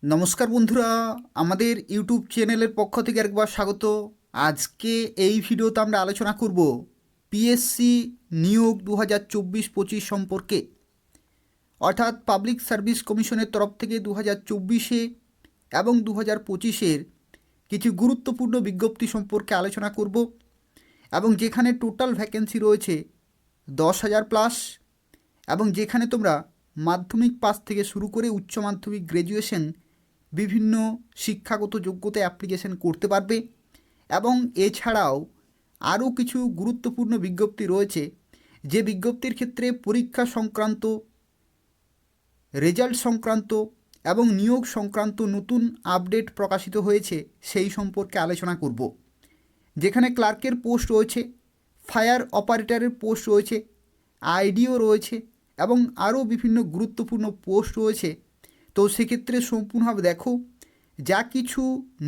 নমস্কার বন্ধুরা, আমাদের ইউটিউব চ্যানেলের পক্ষ থেকে একবার স্বাগত। আজকে এই ভিডিওতে আমরা আলোচনা করব পিএসসি নিয়োগ 2024-25 সম্পর্কে। অর্থাৎ পাবলিক সার্ভিস কমিশনের তরফ থেকে 2024-এ এবং 2025-এর কিছু গুরুত্বপূর্ণ বিজ্ঞপ্তি সম্পর্কে আলোচনা করব, এবং যেখানে টোটাল ভ্যাকেন্সি রয়েছে 10,000 প্লাস, এবং যেখানে তোমরা মাধ্যমিক পাস থেকে শুরু করে উচ্চ মাধ্যমিক গ্র্যাজুয়েশন বিভিন্ন শিক্ষাগত যোগ্যতা অ্যাপ্লিকেশন করতে পারবে। এবং এছাড়াও আরও কিছু গুরুত্বপূর্ণ বিজ্ঞপ্তি রয়েছে, যে বিজ্ঞপ্তির ক্ষেত্রে পরীক্ষা সংক্রান্ত, রেজাল্ট সংক্রান্ত এবং নিয়োগ সংক্রান্ত নতুন আপডেট প্রকাশিত হয়েছে সেই সম্পর্কে আলোচনা করব। যেখানে ক্লার্কের পোস্ট রয়েছে, ফায়ার অপারেটরের পোস্ট রয়েছে, আইডিও রয়েছে এবং আরও বিভিন্ন গুরুত্বপূর্ণ পোস্ট রয়েছে। তো সেক্ষেত্রে সম্পূর্ণভাবে দেখো, যা কিছু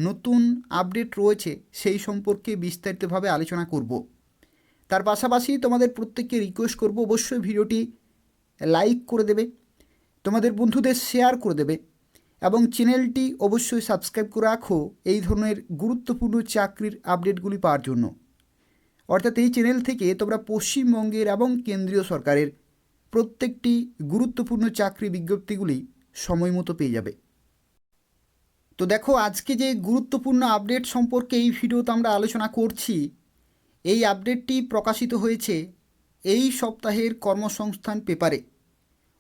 নতুন আপডেট রয়েছে সেই সম্পর্কে বিস্তারিতভাবে আলোচনা করব। তার পাশাপাশি তোমাদের প্রত্যেককে রিকোয়েস্ট করব, অবশ্যই ভিডিওটি লাইক করে দেবে, তোমাদের বন্ধুদের শেয়ার করে দেবে এবং চ্যানেলটি অবশ্যই সাবস্ক্রাইব করে রাখো এই ধরনের গুরুত্বপূর্ণ চাকরির আপডেটগুলি পাওয়ার জন্য। অর্থাৎ এই চ্যানেল থেকে তোমরা পশ্চিমবঙ্গের এবং কেন্দ্রীয় সরকারের প্রত্যেকটি গুরুত্বপূর্ণ চাকরি বিজ্ঞপ্তিগুলি সময় মতো পেয়ে যাবে। তো দেখো, আজকে যে গুরুত্বপূর্ণ আপডেট সম্পর্কে এই ভিডিওতে আমরা আলোচনা করছি, এই আপডেটটি প্রকাশিত হয়েছে এই সপ্তাহের কর্মসংস্থান পেপারে।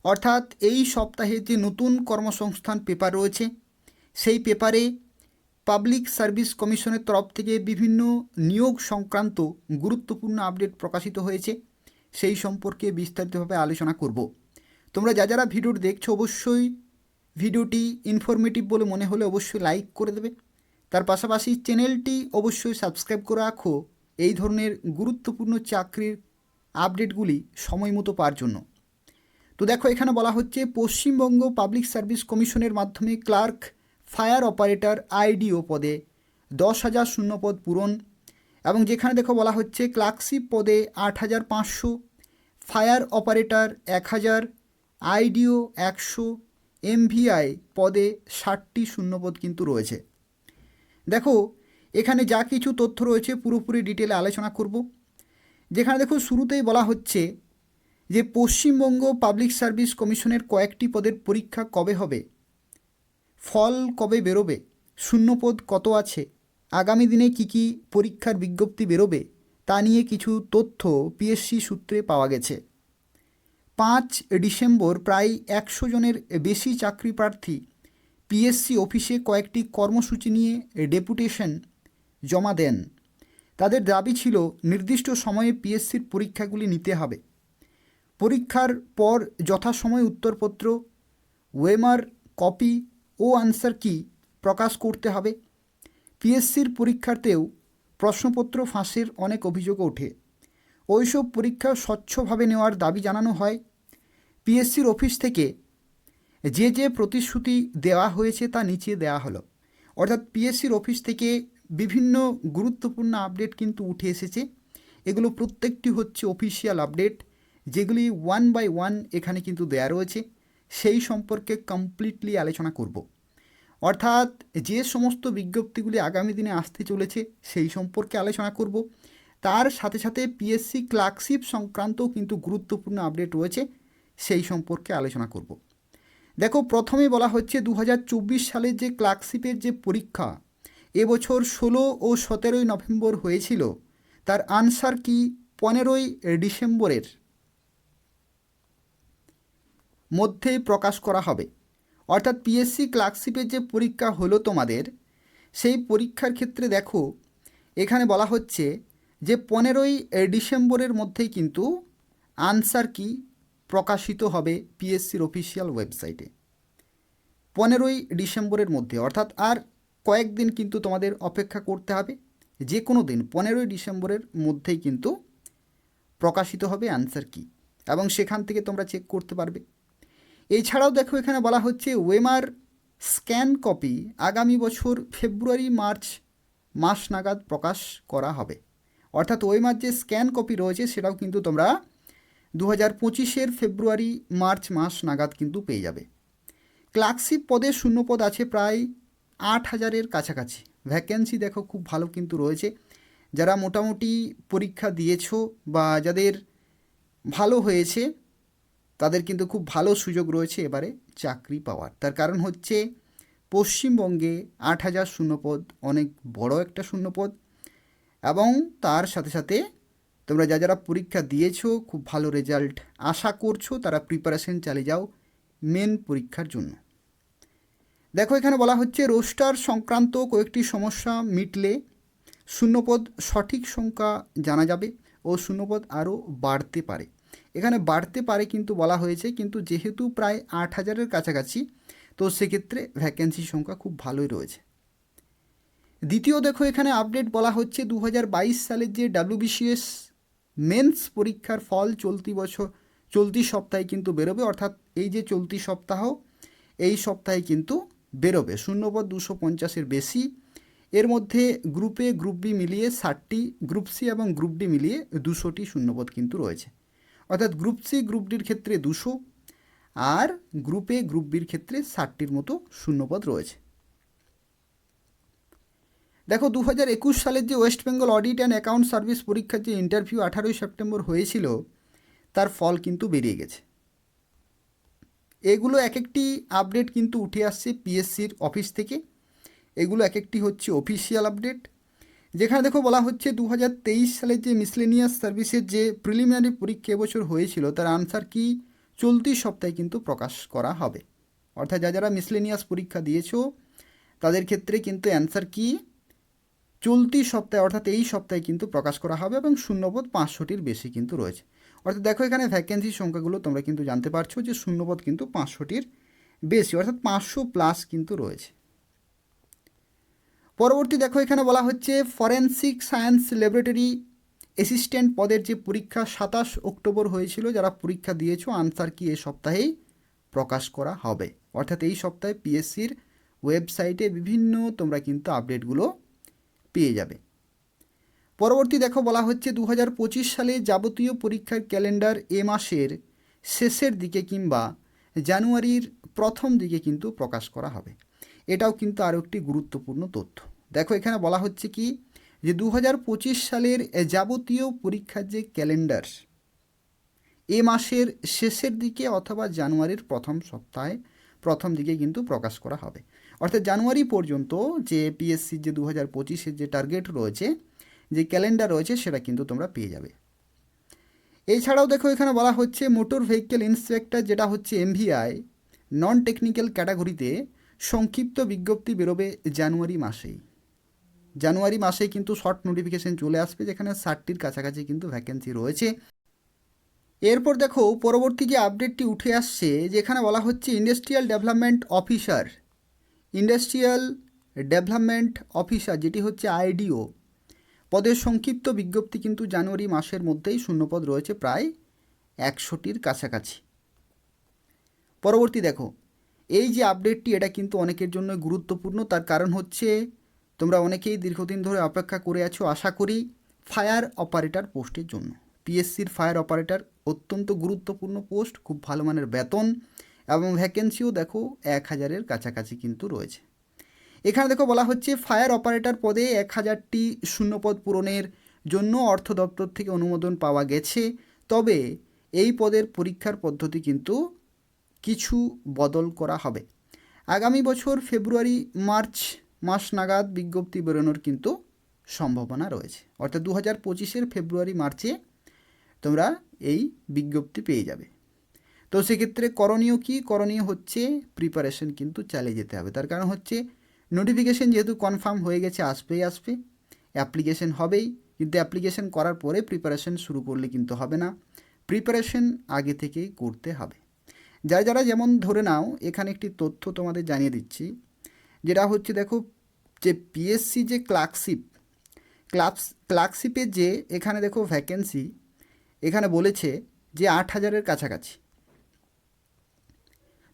অর্থাৎ এই সপ্তাহে যে নতুন কর্মসংস্থান পেপার রয়েছে, সেই পেপারে পাবলিক সার্ভিস কমিশনের তরফ থেকে বিভিন্ন নিয়োগ সংক্রান্ত গুরুত্বপূর্ণ আপডেট প্রকাশিত হয়েছে, সেই সম্পর্কে বিস্তারিতভাবে আলোচনা করব। তোমরা যারা ভিডিওটি দেখছো, অবশ্যই ভিডিওটি ইনফরমেটিভ বলে মনে হলে অবশ্যই লাইক করে দেবে। তার পাশাপাশি চ্যানেলটি অবশ্যই সাবস্ক্রাইব করে রাখো এই ধরনের গুরুত্বপূর্ণ চাকরির আপডেটগুলি সময় মতো পাওয়ার জন্য। তো দেখো, এখানে বলা হচ্ছে পশ্চিমবঙ্গ পাবলিক সার্ভিস কমিশনের মাধ্যমে ক্লার্ক, ফায়ার অপারেটর, আইডিও পদে 10,000 শূন্যপদ পূরণ। এবং যেখানে দেখো বলা হচ্ছে ক্লার্কশিপ পদে 8,500, ফায়ার অপারেটর 1,000, আইডিও 100, এমভিআই পদে 60টি শূন্যপদ কিন্তু রয়েছে। দেখো, এখানে যা কিছু তথ্য রয়েছে পুরোপুরি ডিটেলে আলোচনা করব। যেখানে দেখো শুরুতেই বলা হচ্ছে যে পশ্চিমবঙ্গ পাবলিক সার্ভিস কমিশনের কয়েকটি পদের পরীক্ষা কবে হবে, ফল কবে বেরোবে, শূন্যপদ কত আছে, আগামী দিনে কি কি পরীক্ষার বিজ্ঞপ্তি বেরোবে, তা নিয়ে কিছু তথ্য পিএসসি সূত্রে পাওয়া গেছে। 5 ডিসেম্বর প্রায় 100 জনের বেশি চাকরি প্রার্থী পিএসসি অফিসে কয়েকটি কর্মসূচি নিয়ে ডেপুটেশন জমা দেন। তাদের দাবি ছিল নির্দিষ্ট সময়ে পিএসসির পরীক্ষাগুলি নিতে হবে। পরীক্ষার পর যথাসময়ে উত্তরপত্র, ওয়েমার কপি ও আনসার কি প্রকাশ করতে হবে। পিএসসির পরীক্ষাতেও প্রশ্নপত্র ফাঁসের অনেক অভিযোগ ওঠে। ওইসব পরীক্ষা স্বচ্ছভাবে নেওয়ার দাবি জানানো হয়। পিএসসির অফিস থেকে যে যে প্রতিশ্রুতি দেওয়া হয়েছে তা নিচে দেওয়া হলো। অর্থাৎ পিএসসির অফিস থেকে বিভিন্ন গুরুত্বপূর্ণ আপডেট কিন্তু উঠে এসেছে। এগুলো প্রত্যেকটি হচ্ছে অফিসিয়াল আপডেট, যেগুলি 1 বাই 1 এখানে কিন্তু দেয়া রয়েছে। সেই সম্পর্কে কমপ্লিটলি আলোচনা করব। অর্থাৎ যে সমস্ত বিজ্ঞপ্তিগুলি আগামী দিনে আসতে চলেছে সেই সম্পর্কে আলোচনা করব। তার সাথে সাথে পিএসসি ক্লার্কশিপ সংক্রান্তও কিন্তু গুরুত্বপূর্ণ আপডেট রয়েছে, সেই সম্পর্কে আলোচনা করব। দেখো, প্রথমে বলা হচ্ছে 2024 সালের যে ক্লার্কশিপের যে পরীক্ষা এবছর 16 ও 17 নভেম্বর হয়েছিল, তার আনসার কি 15 ডিসেম্বরের মধ্যে প্রকাশ করা হবে। অর্থাৎ পিএসসি ক্লার্কশিপের যে পরীক্ষা হলো তোমাদের, সেই পরীক্ষার ক্ষেত্রে দেখো এখানে বলা হচ্ছে যে 15 ডিসেম্বরের মধ্যেই কিন্তু আনসার কি প্রকাশিত হবে পিএসসির অফিসিয়াল ওয়েবসাইটে। 15 ডিসেম্বরের মধ্যে, অর্থাৎ আর কয়েকদিন কিন্তু তোমাদের অপেক্ষা করতে হবে। যে কোনো দিন 15 ডিসেম্বরের মধ্যেই কিন্তু প্রকাশিত হবে আনসার কি, এবং সেখান থেকে তোমরা চেক করতে পারবে। এছাড়াও দেখো, এখানে বলা হচ্ছে ওয়েমার স্ক্যান কপি আগামী বছর ফেব্রুয়ারি মার্চ মাস নাগাদ প্রকাশ করা হবে। অর্থাৎ ওয়েমার যে স্ক্যান কপি রয়েছে সেটাও কিন্তু তোমরা 2025-এর ফেব্রুয়ারি মার্চ মাস নাগাদ কিন্তু পেয়ে যাবে। ক্লার্কশিপ পদের শূন্যপদ আছে প্রায় 8,000-এর কাছাকাছি। ভ্যাকেন্সি দেখো খুব ভালো কিন্তু রয়েছে। যারা মোটামুটি পরীক্ষা দিয়েছো বা যাদের ভালো হয়েছে তাদের কিন্তু খুব ভালো সুযোগ রয়েছে এবারে চাকরি পাওয়ার। তার কারণ হচ্ছে পশ্চিমবঙ্গে 8,000 শূন্যপদ অনেক বড় একটা শূন্যপদ, এবং তার সাথে সাথে তোমরা যারা পরীক্ষা দিয়েছো খুব ভালো রেজাল্ট আশা করছো, তারা প্রিপারেশন চালিয়ে যাও মেন পরীক্ষার জন্য। দেখো এখানে বলা হচ্ছে রোস্টার সংক্রান্ত কয়েকটি সমস্যা মিটলে শূন্যপদ সঠিক সংখ্যা জানা যাবে ও শূন্যপদ আরও বাড়তে পারে। এখানে বাড়তে পারে কিন্তু বলা হয়েছে, কিন্তু যেহেতু প্রায় 8,000-এর কাছাকাছি, তো সেক্ষেত্রে ভ্যাকেন্সির সংখ্যা খুব ভালোই রয়েছে। দ্বিতীয় দেখো এখানে আপডেট বলা হচ্ছে 2022 সালের যে WBCS মেন্স পরীক্ষার ফল চলতি সপ্তাহে কিন্তু বেরোবে, অর্থাৎ এই যে চলতি সপ্তাহ, এই সপ্তাহে কিন্তু বেরোবে। শূন্যপদ 250-এর বেশি। এর মধ্যে গ্রুপে গ্রুপ বি মিলিয়ে 60টি, গ্রুপ সি এবং গ্রুপ ডি মিলিয়ে 200টি শূন্যপদ কিন্তু রয়েছে। অর্থাৎ গ্রুপ সি গ্রুপ ডির ক্ষেত্রে 200 আর গ্রুপে গ্রুপ বির ক্ষেত্রে 60টির মতো শূন্যপদ রয়েছে। দেখো 2021 সালের যে West Bengal audit and account service পরীক্ষার যে ইন্টারভিউ 18 সেপ্টেম্বর হয়েছিল, তার ফল কিন্তু বেরিয়ে গেছে। এগুলো এক একটি আপডেট কিন্তু উঠে আসছে পিএসসির অফিস থেকে। এগুলো এক একটি হচ্ছে অফিসিয়াল আপডেট, যেখানে দেখো বলা হচ্ছে 2023 সালের যে মিসলেনিয়াস সার্ভিসের যে প্রিলিমিনারি পরীক্ষা এবছর হয়েছিল, তার আনসার কি চলতি সপ্তাহে কিন্তু প্রকাশ করা হবে। অর্থাৎ যারা মিসলেনিয়াস পরীক্ষা দিয়েছো তাদের ক্ষেত্রে কিন্তু অ্যান্সার কি চলতি সপ্তাহে অর্থাৎ এই সপ্তাহে কিন্তু প্রকাশ করা হবে, এবং শূন্যপদ 500টির বেশি কিন্তু রয়েছে। অর্থাৎ দেখো এখানে ভ্যাকেন্সির সংখ্যাগুলো তোমরা কিন্তু জানতে পারছো যে শূন্যপদ কিন্তু 500টির বেশি, অর্থাৎ 500+ কিন্তু রয়েছে। পরবর্তী দেখো এখানে বলা হচ্ছে ফরেনসিক সায়েন্স ল্যাবরেটরি অ্যাসিস্ট্যান্ট পদের যে পরীক্ষা 27 অক্টোবর হয়েছিল, যারা পরীক্ষা দিয়েছো আনসার কি এই সপ্তাহেই প্রকাশ করা হবে। অর্থাৎ এই সপ্তাহে পিএসসির ওয়েবসাইটে বিভিন্ন তোমরা কিন্তু আপডেটগুলো পেয়ে যাবে। পরবর্তী দেখো বলা হচ্ছে 2025 সালে যাবতীয় পরীক্ষার ক্যালেন্ডার এ মাসের শেষের দিকে কিংবা জানুয়ারির প্রথম দিকে কিন্তু প্রকাশ করা হবে। এটাও কিন্তু আরও একটি গুরুত্বপূর্ণ তথ্য। দেখো এখানে বলা হচ্ছে কি যে 2025 সালের যাবতীয় পরীক্ষার যে ক্যালেন্ডার এ মাসের শেষের দিকে অথবা জানুয়ারির প্রথম দিকে কিন্তু প্রকাশ করা হবে। অর্থাৎ জানুয়ারি পর্যন্ত যে পিএসসির যে 2025-এর যে টার্গেট রয়েছে, যে ক্যালেন্ডার রয়েছে, সেটা কিন্তু তোমরা পেয়ে যাবে। এছাড়াও দেখো এখানে বলা হচ্ছে মোটর ভেহিকেল ইন্সপেক্টর, যেটা হচ্ছে এমভিআই নন টেকনিক্যাল ক্যাটাগরিতে সংক্ষিপ্ত বিজ্ঞপ্তি বেরোবে জানুয়ারি মাসেই কিন্তু শর্ট নোটিফিকেশন চলে আসবে, যেখানে 60টির কাছাকাছি কিন্তু ভ্যাকেন্সি রয়েছে। এরপর দেখো পরবর্তী যে আপডেটটি উঠে আসছে, যেখানে বলা হচ্ছে ইন্ডাস্ট্রিয়াল ডেভেলপমেন্ট অফিসার যেটি হচ্ছে আইডিও পদের সংক্ষিপ্ত বিজ্ঞপ্তি কিন্তু জানুয়ারি মাসের মধ্যেই শূন্যপদ রয়েছে প্রায় 100টির কাছাকাছি। পরবর্তী দেখো এই যে আপডেটটি, এটা কিন্তু অনেকের জন্য গুরুত্বপূর্ণ। তার কারণ হচ্ছে তোমরা অনেকেই দীর্ঘদিন ধরে অপেক্ষা করে আছো আশা করি ফায়ার অপারেটর পোস্টের জন্য। পিএসসির ফায়ার অপারেটর অত্যন্ত গুরুত্বপূর্ণ পোস্ট, খুব ভালো মানের বেতন এবং ভ্যাকেন্সিও দেখো 1000-এর কাছাকাছি কিন্তু রয়েছে। এখানে দেখো বলা হচ্ছে ফায়ার অপারেটর পদে 1000টি শূন্যপদ পূরণের জন্য অর্থ দপ্তর থেকে অনুমোদন পাওয়া গেছে। তবে এই পদের পরীক্ষার পদ্ধতি কিন্তু কিছু বদল করা হবে। আগামী বছর ফেব্রুয়ারি-মার্চ মাস নাগাদ বিজ্ঞপ্তি বেরোনোর কিন্তু সম্ভাবনা রয়েছে। অর্থাৎ 2025-এর ফেব্রুয়ারি-মার্চে তোমরা এই বিজ্ঞপ্তি পেয়ে যাবে। তো সেক্ষেত্রে করণীয় হচ্ছে প্রিপারেশন কিন্তু চালিয়ে যেতে হবে। তার কারণ হচ্ছে নোটিফিকেশন যেহেতু কনফার্ম হয়ে গেছে, আসবে অ্যাপ্লিকেশন হবেই, কিন্তু অ্যাপ্লিকেশন করার পরে প্রিপারেশন শুরু করলে কিন্তু হবে না, প্রিপারেশন আগে থেকেই করতে হবে। যারা যেমন ধরে নাও এখানে একটি তথ্য তোমাদের জানিয়ে দিচ্ছি, যেটা হচ্ছে দেখো যে পিএসসি যে ক্লার্কশিপের যে এখানে দেখো ভ্যাকেন্সি এখানে বলেছে যে 8000-এর কাছাকাছি।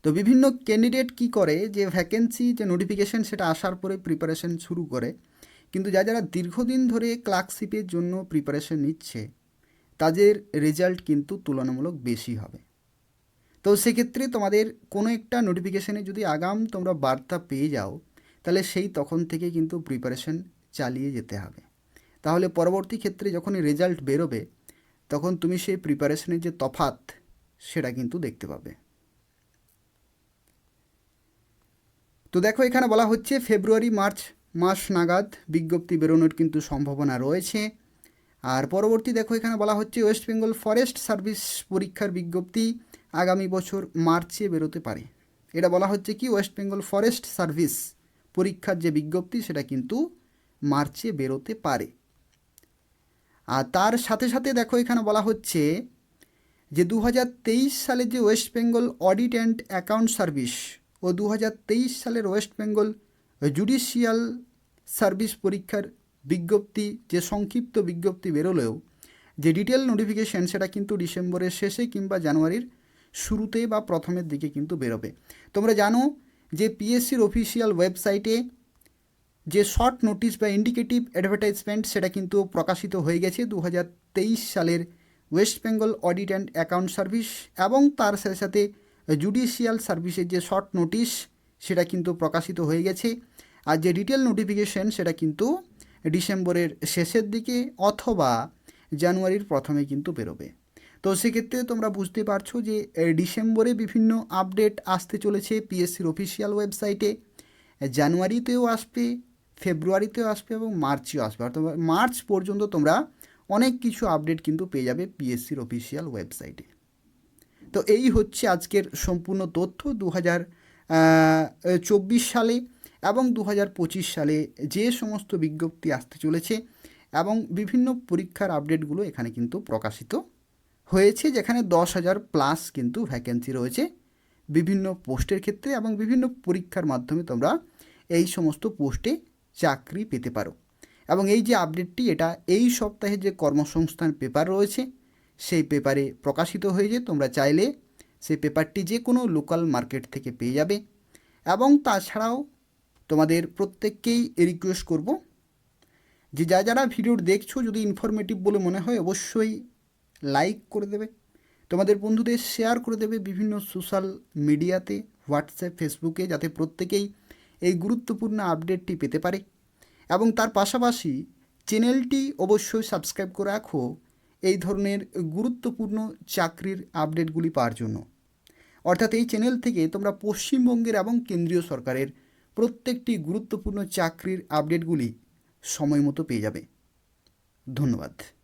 তো বিভিন্ন ক্যান্ডিডেট কি করে যে ভ্যাকেন্সি যে নোটিফিকেশন সেটা আসার পরে প্রিপারেশন শুরু করে, কিন্তু যারা দীর্ঘদিন ধরে ক্লার্কশিপের জন্য প্রিপারেশন নিচ্ছে তাদের রেজাল্ট কিন্তু তুলনামূলক বেশি হবে। তো সেক্ষেত্রে তোমাদের কোনো একটা নোটিফিকেশানে যদি আগাম তোমরা বার্তা পেয়ে যাও, তাহলে সেই তখন থেকে কিন্তু প্রিপারেশন চালিয়ে যেতে হবে। তাহলে পরবর্তী ক্ষেত্রে যখনই রেজাল্ট বেরোবে, তখন তুমি সেই প্রিপারেশনের যে তফাৎ সেটা কিন্তু দেখতে পাবে। তো দেখো এখানে বলা হচ্ছে ফেব্রুয়ারি মার্চ মাস নাগাদ বিজ্ঞপ্তি বেরোনোর কিন্তু সম্ভাবনা রয়েছে। আর পরবর্তী দেখো এখানে বলা হচ্ছে ওয়েস্ট বেঙ্গল ফরেস্ট সার্ভিস পরীক্ষার বিজ্ঞপ্তি আগামী বছর মার্চে বেরোতে পারে। এটা বলা হচ্ছে কি ওয়েস্ট বেঙ্গল ফরেস্ট সার্ভিস পরীক্ষার যে বিজ্ঞপ্তি সেটা কিন্তু মার্চে বেরোতে পারে। আর তার সাথে সাথে দেখো এখানে বলা হচ্ছে যে 2023 সালে যে West Bengal audit and account service ও 2023 সালের ওয়েস্ট বেঙ্গল জুডিশিয়াল সার্ভিস পরীক্ষার বিজ্ঞপ্তি যে সংক্ষিপ্ত বিজ্ঞপ্তি বেরোলেও যে ডিটেল নোটিফিকেশান সেটা কিন্তু ডিসেম্বরের শেষে কিংবা জানুয়ারির শুরুতে বা প্রথমের দিকে কিন্তু বেরোবে। তোমরা জানো যে পিএসসির অফিসিয়াল ওয়েবসাইটে যে শর্ট নোটিশ বা ইন্ডিকেটিভ অ্যাডভার্টাইজমেন্ট সেটা কিন্তু প্রকাশিত হয়ে গেছে 2023 সালের West Bengal audit and account service এবং তার সাথে সাথে জুডিশিয়াল সার্ভিসের যে শর্ট নোটিশ সেটা কিন্তু প্রকাশিত হয়ে গেছে। আর যে ডিটেল নোটিফিকেশান সেটা কিন্তু ডিসেম্বরের শেষের দিকে অথবা জানুয়ারির প্রথমে কিন্তু বেরোবে। তো সেক্ষেত্রে তোমরা বুঝতে পারছো যে ডিসেম্বরে বিভিন্ন আপডেট আসতে চলেছে পিএসসির অফিসিয়াল ওয়েবসাইটে, জানুয়ারিতেও আসবে, ফেব্রুয়ারিতেও আসবে এবং মার্চেও আসবে। অর্থাৎ মার্চ পর্যন্ত তোমরা অনেক কিছু আপডেট কিন্তু পেয়ে যাবে পিএসসির অফিসিয়াল ওয়েবসাইটে। তো এই হচ্ছে আজকের সম্পূর্ণ তথ্য 2024 সালে এবং 2025 সালে যে সমস্ত বিজ্ঞপ্তি আসতে চলেছে এবং বিভিন্ন পরীক্ষার আপডেটগুলো এখানে কিন্তু প্রকাশিত হয়েছে, যেখানে 10,000 প্লাস কিন্তু ভ্যাকেন্সি রয়েছে বিভিন্ন পোস্টের ক্ষেত্রে এবং বিভিন্ন পরীক্ষার মাধ্যমে তোমরা এই সমস্ত পোস্টে চাকরি পেতে পারো। এবং এই যে আপডেটটি এটা এই সপ্তাহে যে কর্মসংস্থান পেপার রয়েছে সেই পেপারে প্রকাশিত হয়েছে। তোমরা চাইলে সেই পেপারটি যে কোনো লোকাল মার্কেট থেকে পেয়ে যাবে। এবং তাছাড়াও তোমাদের প্রত্যেককেই রিকোয়েস্ট করব যে যারা ভিডিও দেখছো যদি ইনফরমেটিভ বলে মনে হয় অবশ্যই লাইক করে দেবে, তোমাদের বন্ধুদের শেয়ার করে দেবে বিভিন্ন সোশ্যাল মিডিয়াতে, হোয়াটসঅ্যাপ, ফেসবুকে, যাতে প্রত্যেকেই এই গুরুত্বপূর্ণ আপডেটটি পেতে পারে। এবং তার পাশাপাশি চ্যানেলটি অবশ্যই সাবস্ক্রাইব করে রাখো এই ধরনের গুরুত্বপূর্ণ চাকরির আপডেটগুলি পাওয়ার জন্য। অর্থাৎ এই চ্যানেল থেকে তোমরা পশ্চিমবঙ্গের এবং কেন্দ্রীয় সরকারের প্রত্যেকটি গুরুত্বপূর্ণ চাকরির আপডেটগুলি সময় মতো পেয়ে যাবে। ধন্যবাদ।